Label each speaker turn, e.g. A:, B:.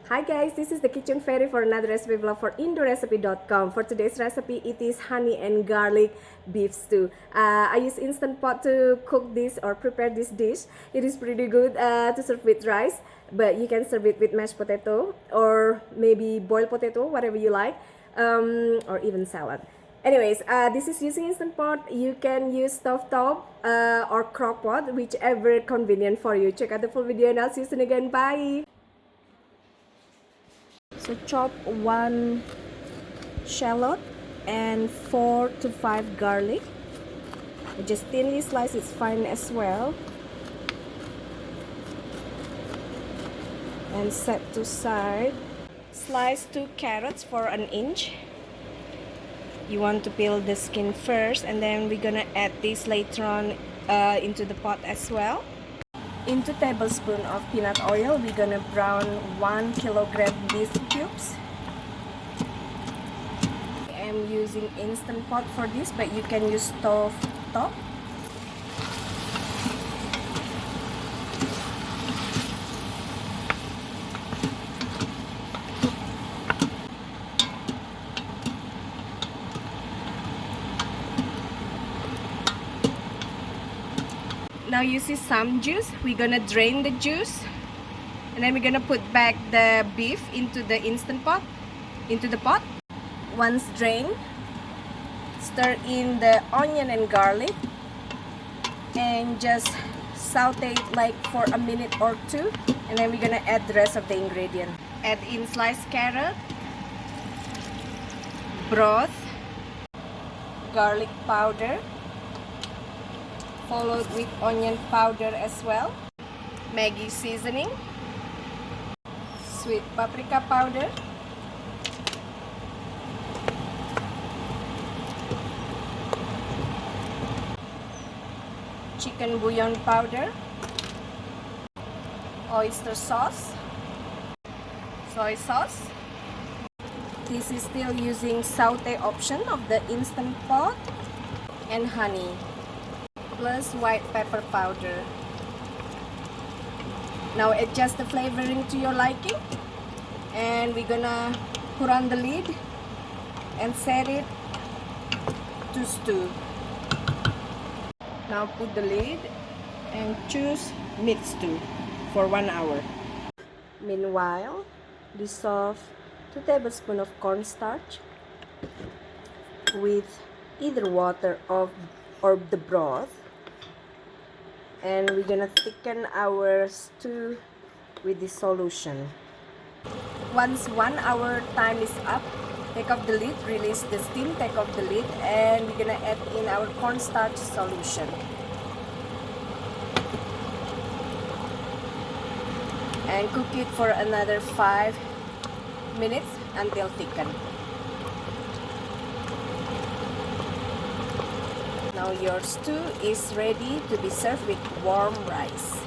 A: Hi guys, this is the Kitchen Fairy for another recipe vlog for indorecipe.com. For today's recipe, it is honey and garlic beef stew. I use Instant Pot to cook this or prepare this dish. It is pretty good to serve with rice, but you can serve it with mashed potato or maybe boiled potato, whatever you like, or even salad. Anyways, this is using Instant Pot. You can use stovetop or crock pot, whichever convenient for you. Check out the full video and I'll see you soon again. Bye! So chop 1 shallot and 4 to 5 garlic. Just thinly slice, it's fine as well. And set to side. Slice 2 carrots for 1 inch. You want to peel the skin first, and then we're gonna add this later on into the pot as well. In 2 tablespoons of peanut oil, we're gonna brown 1 kilogram beef cubes. I'm using Instant Pot for this, but you can use stove top. Now you see some juice. We're gonna drain the juice, and then we're gonna put back the beef into the Instant Pot, into the pot. Once drained, stir in the onion and garlic and just saute it like for a minute or 2, and then we're gonna add the rest of the ingredient. Add in sliced carrot, broth, garlic powder, followed with onion powder as well, Maggi seasoning, sweet paprika powder, chicken bouillon powder, oyster sauce, soy sauce. This is still using saute option of the Instant Pot, and honey, plus white pepper powder. Now adjust the flavoring to your liking, and we're gonna put on the lid and set it to stew. Now put the lid and choose mid stew for 1 hour. Meanwhile, dissolve 2 tablespoons of cornstarch with either water or the broth, and we're gonna thicken our stew with this solution. Once 1 hour time is up, take off the lid, release the steam, take off the lid, and we're gonna add in our cornstarch solution and cook it for another 5 minutes until thickened. Now your stew is ready to be served with warm rice.